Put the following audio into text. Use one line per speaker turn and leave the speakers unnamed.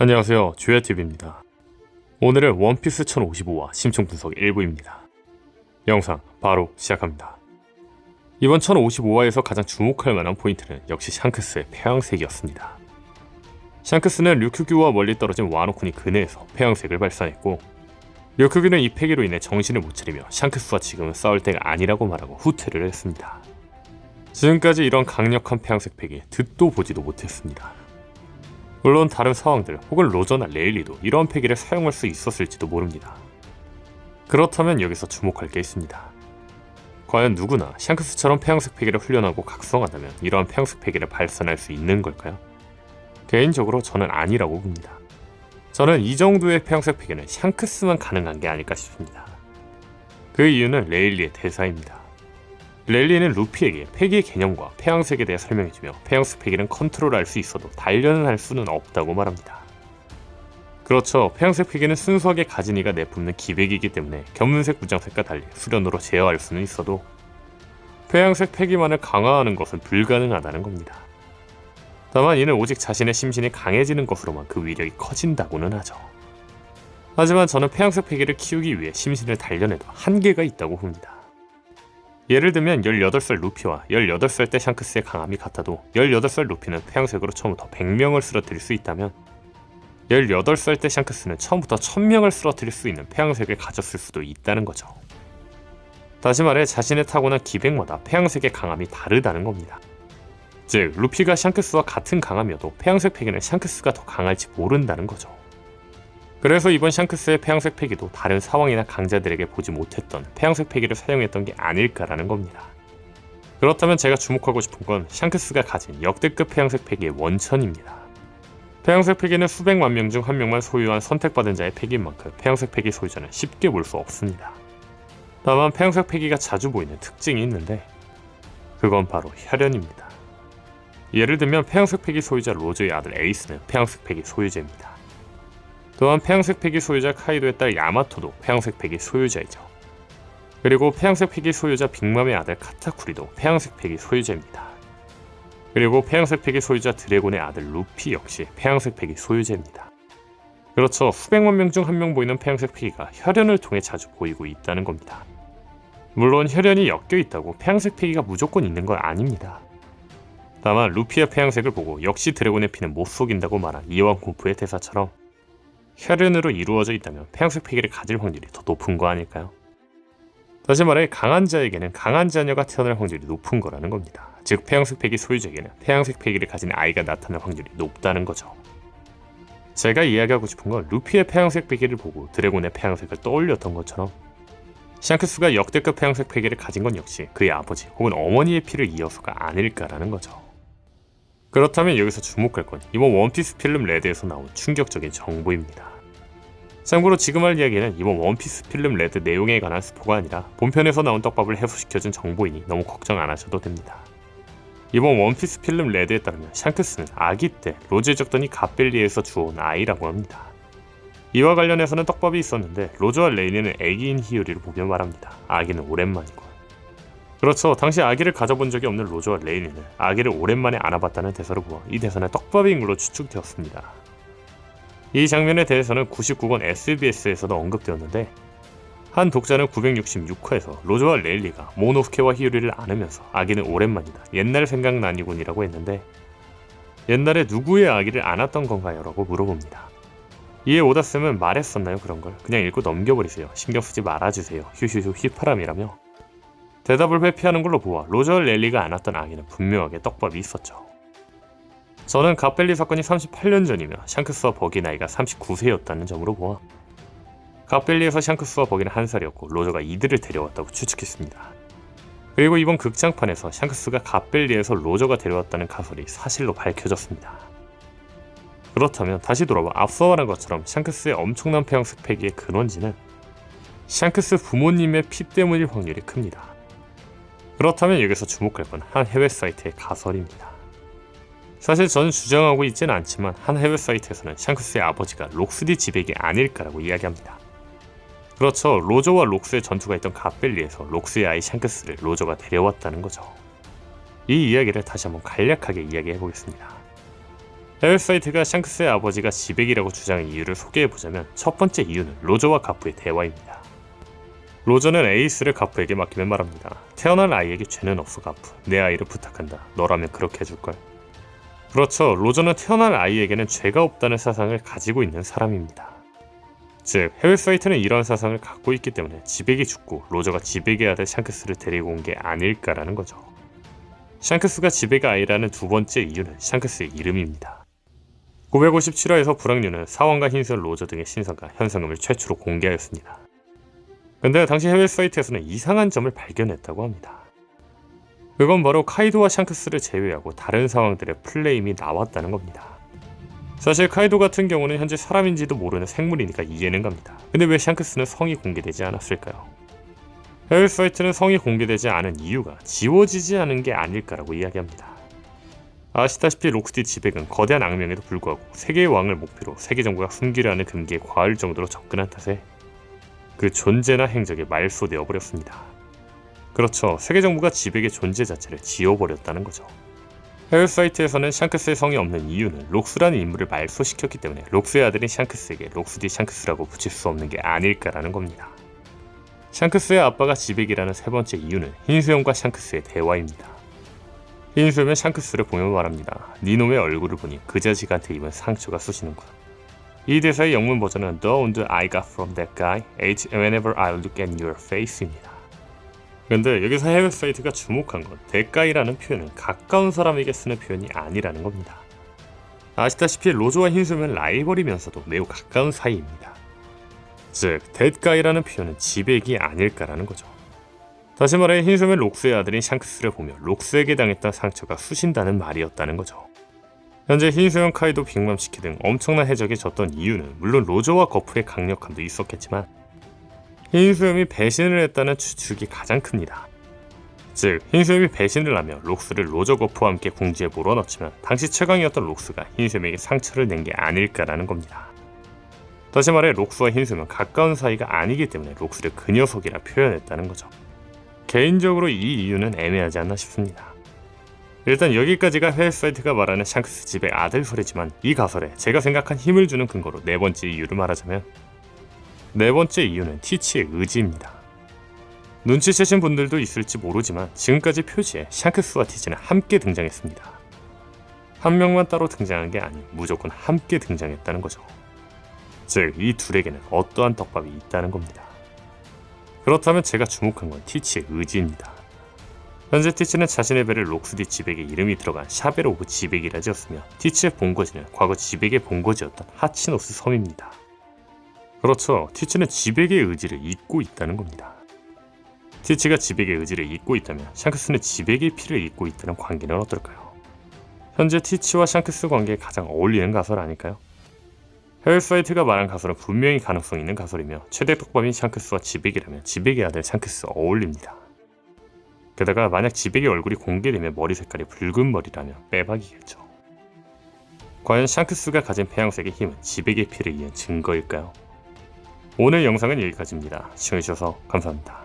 안녕하세요, 주야TV입니다. 오늘은 원피스 1055화 심층 분석 일부입니다. 영상 바로 시작합니다. 이번 1055화에서 가장 주목할 만한 포인트는 역시 샹크스의 폐왕색이었습니다. 샹크스는 류큐규와 멀리 떨어진 와노쿠니 근해에서 폐왕색을 발산했고, 류큐규는 이 폐기로 인해 정신을 못 차리며 샹크스와 지금은 싸울 때가 아니라고 말하고 후퇴를 했습니다. 지금까지 이런 강력한 폐왕색 폐기 듣도 보지도 못했습니다. 물론 다른 사왕들 혹은 로저나 레일리도 이런 폐기를 사용할 수 있었을지도 모릅니다. 그렇다면 여기서 주목할 게 있습니다. 과연 누구나 샹크스처럼 폐왕색 폐기를 훈련하고 각성한다면 이러한 폐왕색 폐기를 발산할 수 있는 걸까요? 개인적으로 저는 아니라고 봅니다. 저는 이 정도의 폐왕색 폐기는 샹크스만 가능한 게 아닐까 싶습니다. 그 이유는 레일리의 대사입니다. 레일리는 루피에게 폐기의 개념과 폐왕색에 대해 설명해주며 폐왕색 폐기는 컨트롤할 수 있어도 단련을 할 수는 없다고 말합니다. 그렇죠, 폐왕색 폐기는 순수하게 가진 이가 내뿜는 기백이기 때문에 견문색 무장색과 달리 수련으로 제어할 수는 있어도 폐왕색 폐기만을 강화하는 것은 불가능하다는 겁니다. 다만 이는 오직 자신의 심신이 강해지는 것으로만 그 위력이 커진다고는 하죠. 하지만 저는 폐왕색 폐기를 키우기 위해 심신을 단련해도 한계가 있다고 봅니다. 예를 들면 18살 루피와 18살 때 샹크스의 강함이 같아도 18살 루피는 폐왕색으로 처음부터 100명을 쓰러뜨릴 수 있다면 18살 때 샹크스는 처음부터 1000명을 쓰러뜨릴 수 있는 폐왕색을 가졌을 수도 있다는 거죠. 다시 말해 자신의 타고난 기백마다 폐왕색의 강함이 다르다는 겁니다. 즉 루피가 샹크스와 같은 강함이어도 폐왕색 폐기는 샹크스가 더 강할지 모른다는 거죠. 그래서 이번 샹크스의 폐왕색 폐기도 다른 사왕이나 강자들에게 보지 못했던 폐왕색 폐기를 사용했던 게 아닐까라는 겁니다. 그렇다면 제가 주목하고 싶은 건 샹크스가 가진 역대급 폐왕색 폐기의 원천입니다. 폐왕색 폐기는 수백만 명 중 한 명만 소유한 선택받은 자의 폐기인 만큼 폐왕색 폐기 소유자는 쉽게 볼 수 없습니다. 다만 폐왕색 폐기가 자주 보이는 특징이 있는데 그건 바로 혈연입니다. 예를 들면 폐왕색 폐기 소유자 로즈의 아들 에이스는 폐왕색 폐기 소유자입니다. 또한 폐왕색 폐기 소유자 카이도의 딸 야마토도 폐왕색 폐기 소유자이죠. 그리고 폐왕색 폐기 소유자 빅맘의 아들 카타쿠리도 폐왕색 폐기 소유자입니다. 그리고 폐왕색 폐기 소유자 드래곤의 아들 루피 역시 폐왕색 폐기 소유자입니다. 그렇죠, 수백만 명 중 한 명 보이는 폐왕색 폐기가 혈연을 통해 자주 보이고 있다는 겁니다. 물론 혈연이 엮여 있다고 폐왕색 폐기가 무조건 있는 건 아닙니다. 다만 루피의 폐왕색을 보고 역시 드래곤의 피는 못 속인다고 말한 이완 군프의 대사처럼 혈연으로 이루어져 있다면 폐왕색 폐기를 가질 확률이 더 높은 거 아닐까요? 다시 말해 강한 자에게는 강한 자녀가 태어날 확률이 높은 거라는 겁니다. 즉 폐왕색 폐기 소유자에게는 폐왕색 폐기를 가진 아이가 나타날 확률이 높다는 거죠. 제가 이야기하고 싶은 건 루피의 폐왕색 폐기를 보고 드래곤의 폐왕색을 떠올렸던 것처럼 샹크스가 역대급 폐왕색 폐기를 가진 건 역시 그의 아버지 혹은 어머니의 피를 이어서가 아닐까라는 거죠. 그렇다면 여기서 주목할 건 이번 원피스 필름 레드에서 나온 충격적인 정보입니다. 참고로 지금 할 이야기는 이번 원피스 필름 레드 내용에 관한 스포가 아니라 본편에서 나온 떡밥을 해소시켜준 정보이니 너무 걱정 안 하셔도 됩니다. 이번 원피스 필름 레드에 따르면 샹크스는 아기 때 로즈의 적더니 갓벨리에서 주워온 아이라고 합니다. 이와 관련해서는 떡밥이 있었는데 로즈와 레이니는 아기인 히요리를 보며 말합니다. 아기는 오랜만이고. 그렇죠, 당시 아기를 가져본 적이 없는 로즈와 레이니는 아기를 오랜만에 안아봤다는 대사를 보아 이 대사는 떡밥인 걸로 추측되었습니다. 이 장면에 대해서는 99권 SBS에서도 언급되었는데 한 독자는 966화에서 로즈와 레일리가 모노스케와 히요리를 안으면서 아기는 오랜만이다, 옛날 생각나니군이라고 했는데 옛날에 누구의 아기를 안았던 건가요? 라고 물어봅니다. 이에 오다쌤은 말했었나요? 그런 걸 그냥 읽고 넘겨버리세요, 신경 쓰지 말아주세요, 휴휴휴 휘파람이라며 대답을 회피하는 걸로 보아 로저와 레일리가 안았던 아기는 분명하게 떡밥이 있었죠. 저는 갓벨리 사건이 38년 전이며 샹크스와 버기 나이가 39세였다는 점으로 보아 갓벨리에서 샹크스와 버기는 1살이었고 로저가 이들을 데려왔다고 추측했습니다. 그리고 이번 극장판에서 샹크스가 갓벨리에서 로저가 데려왔다는 가설이 사실로 밝혀졌습니다. 그렇다면 다시 돌아와 앞서 말한 것처럼 샹크스의 엄청난 폐왕색 폐기의 근원지는 샹크스 부모님의 피 때문일 확률이 큽니다. 그렇다면 여기서 주목할 건 한 해외 사이트의 가설입니다. 사실 저는 주장하고 있지는 않지만 한 해외 사이트에서는 샹크스의 아버지가 록스디 지백이 아닐까라고 이야기합니다. 그렇죠, 로저와 록스의 전투가 있던 갓벨리에서 록스의 아이 샹크스를 로저가 데려왔다는 거죠. 이 이야기를 다시 한번 간략하게 이야기해 보겠습니다. 해외 사이트가 샹크스의 아버지가 지백이라고 주장한 이유를 소개해보자면 첫 번째 이유는 로저와 가프의 대화입니다. 로저는 에이스를 가프에게 맡기며 말합니다. 태어난 아이에게 죄는 없어 가프. 내 아이를 부탁한다. 너라면 그렇게 해줄걸. 그렇죠. 로저는 태어난 아이에게는 죄가 없다는 사상을 가지고 있는 사람입니다. 즉 해외 사이트는 이런 사상을 갖고 있기 때문에 지백이 죽고 로저가 지백의 아들 샹크스를 데리고 온 게 아닐까라는 거죠. 샹크스가 지백의 아이라는 두 번째 이유는 샹크스의 이름입니다. 957화에서 불황류는 사원과 흰수염 로저 등의 신상과 현상금을 최초로 공개하였습니다. 근데 당시 해외 사이트에서는 이상한 점을 발견했다고 합니다. 그건 바로 카이도와 샹크스를 제외하고 다른 상황들의 플레임이 나왔다는 겁니다. 사실 카이도 같은 경우는 현재 사람인지도 모르는 생물이니까 이해는 갑니다. 근데 왜 샹크스는 성이 공개되지 않았을까요? 해외 사이트는 성이 공개되지 않은 이유가 지워지지 않은 게 아닐까라고 이야기합니다. 아시다시피 록스디 지백은 거대한 악명에도 불구하고 세계의 왕을 목표로 세계 정부가 숨기려 하는 금기에 과할 정도로 접근한 탓에 그 존재나 행적이 말소되어 버렸습니다. 그렇죠. 세계 정부가 지백의 존재 자체를 지워버렸다는 거죠. 해외 사이트에서는 샹크스의 성이 없는 이유는 록스라는 인물을 말소시켰기 때문에 록스의 아들인 샹크스에게 록스디 샹크스라고 붙일 수 없는 게 아닐까라는 겁니다. 샹크스의 아빠가 지백이라는 세 번째 이유는 흰수염과 샹크스의 대화입니다. 흰수염은 샹크스를 보며 말합니다. 니놈의 얼굴을 보니 그 자식한테 입은 상처가 쑤시는군. 이 대사의 영문 버전은 The wound I got from that guy ate whenever I look at your face입니다. 근데 여기서 해외 사이트가 주목한 건 대가이라는 표현은 가까운 사람에게 쓰는 표현이 아니라는 겁니다. 아시다시피 로저와 흰수염은 라이벌이면서도 매우 가까운 사이입니다. 즉, 대가이라는 표현은 지백이 아닐까라는 거죠. 다시 말해 흰수염은 록스의 아들인 샹크스를 보며 록스에게 당했던 상처가 쑤신다는 말이었다는 거죠. 현재 흰수염 카이도 빅맘시키 등 엄청난 해적이 졌던 이유는 물론 로저와 거프의 강력함도 있었겠지만 흰수염이 배신을 했다는 추측이 가장 큽니다. 즉 흰수염이 배신을 하며 록스를 로저 거프와 함께 궁지에 몰아넣지만 당시 최강이었던 록스가 흰수염에게 상처를 낸 게 아닐까라는 겁니다. 다시 말해 록스와 흰수염은 가까운 사이가 아니기 때문에 록스를 그 녀석이라 표현했다는 거죠. 개인적으로 이 이유는 애매하지 않나 싶습니다. 일단 여기까지가 해외 사이트가 말하는 샹크스 집의 아들설이지만 이 가설에 제가 생각한 힘을 주는 근거로 네 번째 이유를 말하자면 네 번째 이유는 티치의 의지입니다. 눈치채신 분들도 있을지 모르지만 지금까지 표지에 샹크스와 티치는 함께 등장했습니다. 한 명만 따로 등장한 게 아닌 무조건 함께 등장했다는 거죠. 즉 이 둘에게는 어떠한 떡밥이 있다는 겁니다. 그렇다면 제가 주목한 건 티치의 의지입니다. 현재 티치는 자신의 배를 록스디 지백의 이름이 들어간 샤벨 오브 지백이라 지었으며 티치의 본거지는 과거 지백의 본거지였던 하치노스 섬입니다. 그렇죠. 티치는 지백의 의지를 잇고 있다는 겁니다. 티치가 지백의 의지를 잇고 있다면 샹크스는 지백의 피를 잇고 있다는 관계는 어떨까요? 현재 티치와 샹크스 관계에 가장 어울리는 가설 아닐까요? 해외 사이트가 말한 가설은 분명히 가능성 있는 가설이며 최대 떡밥인 샹크스와 지백이라면 지백의 아들 샹크스 어울립니다. 게다가 만약 지백의 얼굴이 공개되면 머리 색깔이 붉은 머리라면 빼박이겠죠. 과연 샹크스가 가진 태양색의 힘은 지백의 피를 이은 증거일까요? 오늘 영상은 여기까지입니다. 시청해주셔서 감사합니다.